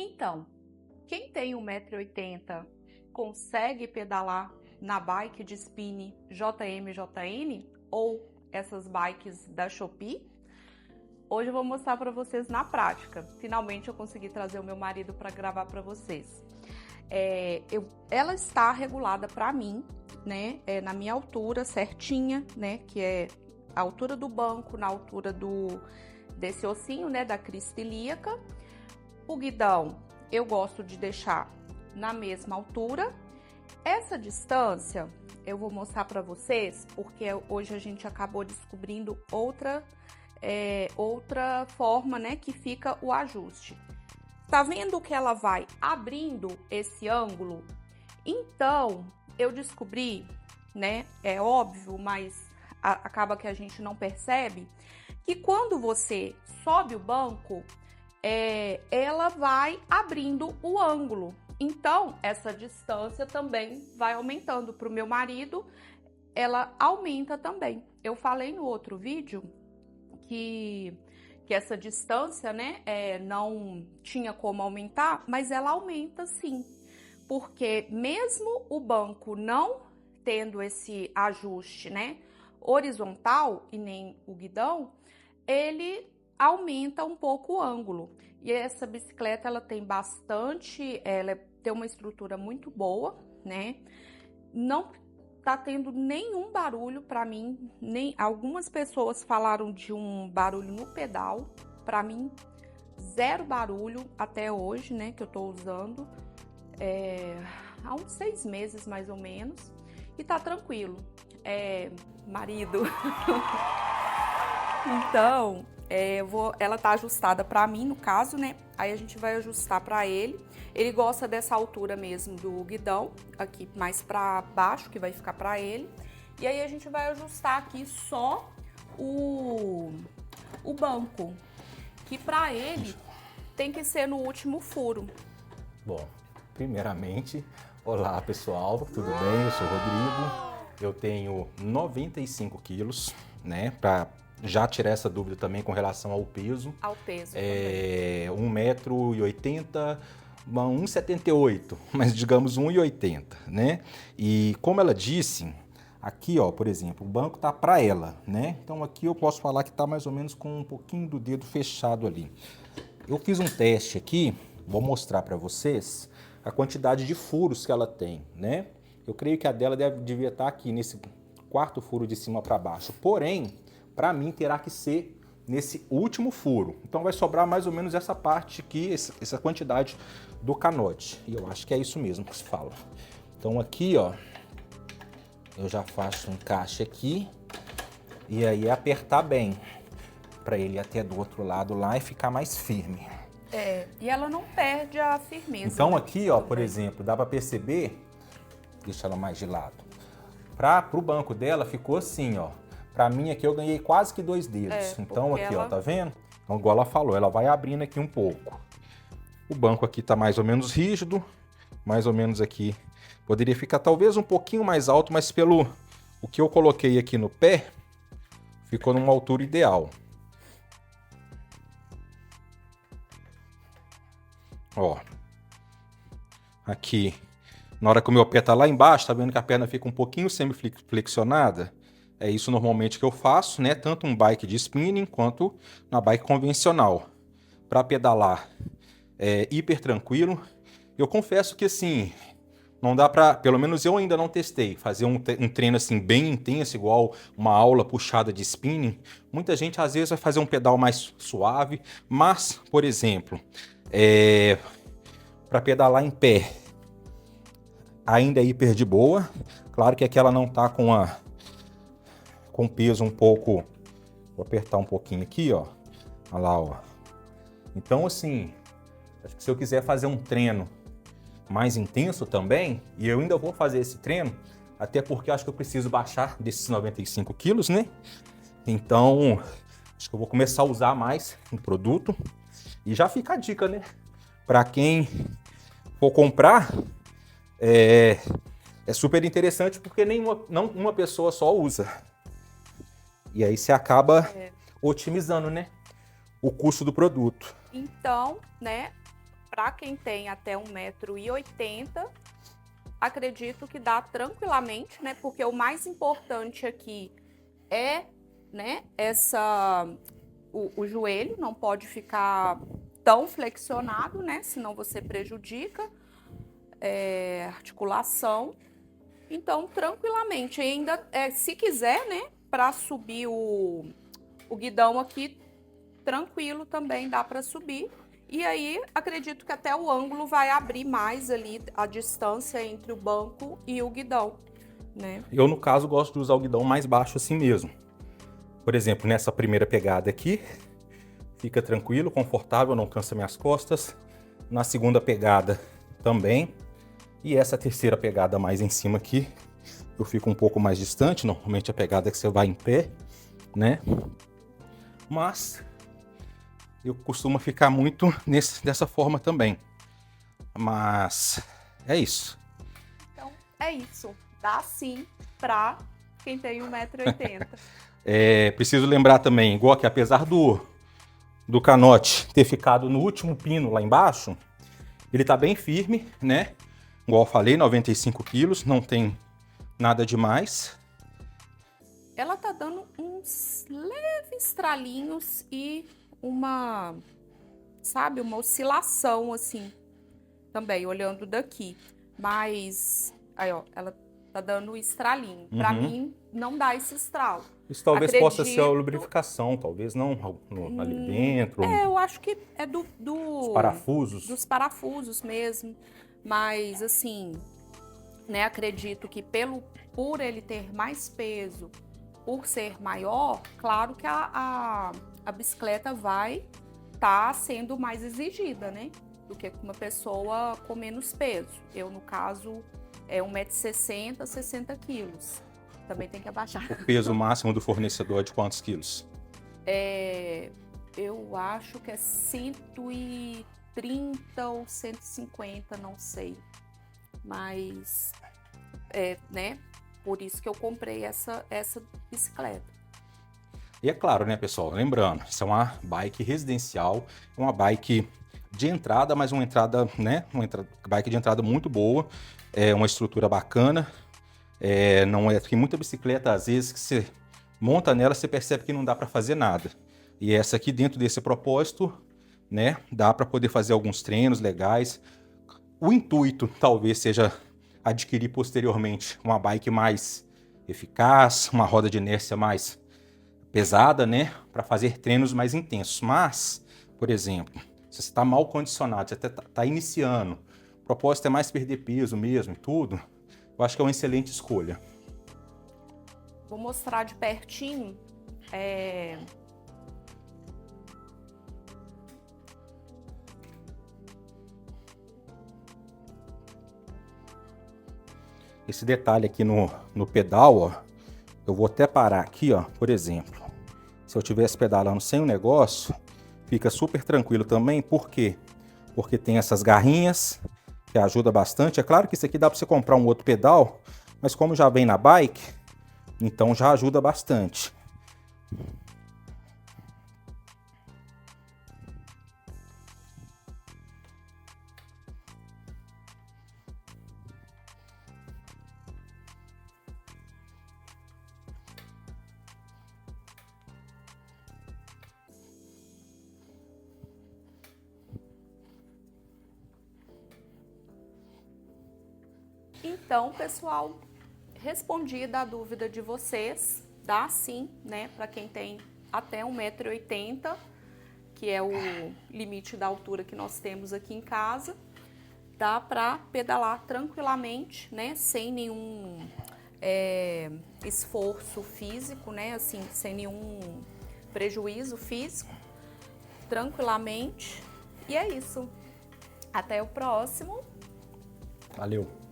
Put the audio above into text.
Então, quem tem 1,80 m consegue pedalar na bike de spinning JM/JN ou essas bikes da Shopee? Hoje eu vou mostrar para vocês na prática. Finalmente eu consegui trazer o meu marido para gravar para vocês. Ela está regulada para mim, né? Na minha altura certinha, né? Que é a altura do banco, na altura desse ossinho, né? Da crista ilíaca. O guidão eu gosto de deixar na mesma altura. Essa distância eu vou mostrar para vocês, porque hoje a gente acabou descobrindo outra forma, né, que fica o ajuste. Tá vendo que ela vai abrindo esse ângulo? Então, eu descobri, né, é óbvio, mas acaba que a gente não percebe, que quando você sobe o banco, ela vai abrindo o ângulo. Então, essa distância também vai aumentando. Para o meu marido, ela aumenta também. Eu falei no outro vídeo que essa distância, né, não tinha como aumentar, mas ela aumenta sim. Porque mesmo o banco não tendo esse ajuste, né, horizontal e nem o guidão, ele aumenta um pouco o ângulo. E essa bicicleta, ela tem ela tem uma estrutura muito boa, né? Não tá tendo nenhum barulho para mim, nem algumas pessoas falaram de um barulho no pedal. Para mim, zero barulho até hoje, né, que eu tô usando. Há uns 6 meses mais ou menos, e tá tranquilo. Marido. Então, ela tá ajustada para mim, no caso, né? Aí a gente vai ajustar para ele. Ele gosta dessa altura mesmo do guidão, aqui mais para baixo, que vai ficar para ele. E aí a gente vai ajustar aqui só o banco, que para ele tem que ser no último furo. Bom, primeiramente, olá pessoal, tudo bem? Eu sou o Rodrigo, eu tenho 95 quilos, né? Para já tirar essa dúvida também com relação ao peso. Ao peso. 1,80 m, 1,78 m, mas digamos 1,80 m, né? E como ela disse, aqui, ó, por exemplo, o banco tá para ela, né? Então aqui eu posso falar que tá mais ou menos com um pouquinho do dedo fechado ali. Eu fiz um teste aqui, vou mostrar para vocês a quantidade de furos que ela tem, né? Eu creio que a dela devia estar aqui nesse quarto furo de cima para baixo. Porém, para mim terá que ser nesse último furo. Então vai sobrar mais ou menos essa parte aqui, essa quantidade do canote. E eu acho que é isso mesmo que se fala. Então aqui, ó, eu já faço um encaixe aqui e aí apertar bem para ele ir até do outro lado lá e ficar mais firme. E ela não perde a firmeza. Então aqui, ó, por exemplo, dá para perceber, deixa ela mais de lado. Para o banco dela ficou assim, ó. Para mim aqui eu ganhei quase que 2 dedos. Então aqui, ó, tá vendo? Então igual ela falou, ela vai abrindo aqui um pouco. O banco aqui tá mais ou menos rígido, mais ou menos aqui. Poderia ficar talvez um pouquinho mais alto, mas pelo o que eu coloquei aqui no pé, ficou numa altura ideal. Ó, aqui, na hora que o meu pé tá lá embaixo, tá vendo que a perna fica um pouquinho semi-flexionada? É isso normalmente que eu faço, né? Tanto um bike de spinning quanto na bike convencional. Para pedalar é hiper tranquilo. Eu confesso que assim, não dá para, pelo menos eu ainda não testei, fazer um treino assim bem intenso, igual uma aula puxada de spinning. Muita gente às vezes vai fazer um pedal mais suave, mas, por exemplo, para pedalar em pé, ainda é hiper de boa. Claro que aqui ela não tá com peso um pouco. Vou apertar um pouquinho aqui, ó. Olha lá, ó. Então, assim, acho que se eu quiser fazer um treino mais intenso também, e eu ainda vou fazer esse treino, até porque acho que eu preciso baixar desses 95 quilos, né? Então, acho que eu vou começar a usar mais o produto. E já fica a dica, né? Para quem for comprar, é super interessante porque não uma pessoa só usa. E aí você acaba otimizando, né, o custo do produto. Então, né, para quem tem até 1,80 m, acredito que dá tranquilamente, né? Porque o mais importante aqui é, né, o joelho não pode ficar tão flexionado, né? Senão você prejudica articulação. Então, tranquilamente, ainda se quiser, né, para subir o guidão aqui, tranquilo também dá para subir. E aí, acredito que até o ângulo vai abrir mais ali a distância entre o banco e o guidão, né? Eu, no caso, gosto de usar o guidão mais baixo assim mesmo. Por exemplo, nessa primeira pegada aqui, fica tranquilo, confortável, não cansa minhas costas. Na segunda pegada também. E essa terceira pegada mais em cima aqui, eu fico um pouco mais distante. Normalmente a pegada é que você vai em pé, né? Mas eu costumo ficar muito dessa forma também. Mas é isso. Então, é isso. Dá sim pra quem tem 1,80 m. Preciso lembrar também, igual que apesar do canote ter ficado no último pino lá embaixo, ele tá bem firme, né? Igual eu falei, 95 quilos, não tem nada demais. Ela tá dando uns leves tralinhos e uma, sabe, uma oscilação assim, também, olhando daqui. Mas, aí ó, ela tá dando estralinho. Pra mim, não dá esse estralo. Isso talvez possa ser a lubrificação, talvez não ali dentro. Eu acho que é dos parafusos. Dos parafusos mesmo. Mas, assim, né, acredito que por ele ter mais peso, por ser maior, claro que a bicicleta vai estar sendo mais exigida, né? Do que uma pessoa com menos peso. Eu, no caso, é 1,60 m, 60 quilos. Também tem que abaixar. O peso máximo do fornecedor é de quantos quilos? Eu acho que é 130 ou 150, não sei. Mas, né? Por isso que eu comprei essa bicicleta. E é claro, né, pessoal? Lembrando, isso é uma bike residencial, é uma bike de entrada, mas uma entrada, né? Bike de entrada muito boa, é uma estrutura bacana. Não é, tem muita bicicleta, às vezes, que você monta nela, você percebe que não dá para fazer nada. E essa aqui, dentro desse propósito, né, dá para poder fazer alguns treinos legais. O intuito talvez seja adquirir posteriormente uma bike mais eficaz, uma roda de inércia mais pesada, né, para fazer treinos mais intensos. Mas, por exemplo, se você está mal condicionado, você está iniciando, o propósito é mais perder peso mesmo e tudo, eu acho que é uma excelente escolha. Vou mostrar de pertinho. Esse detalhe aqui no pedal, ó, eu vou até parar aqui, ó, por exemplo. Se eu estivesse pedalando sem o negócio, fica super tranquilo também. Por quê? Porque tem essas garrinhas que ajuda bastante. É claro que isso aqui dá para você comprar um outro pedal, mas como já vem na bike, então já ajuda bastante. Então, pessoal, respondida a dúvida de vocês, dá sim, né, para quem tem até 1,80 m, que é o limite da altura que nós temos aqui em casa, dá para pedalar tranquilamente, né, sem nenhum esforço físico, né, assim, sem nenhum prejuízo físico, tranquilamente. E é isso. Até o próximo. Valeu!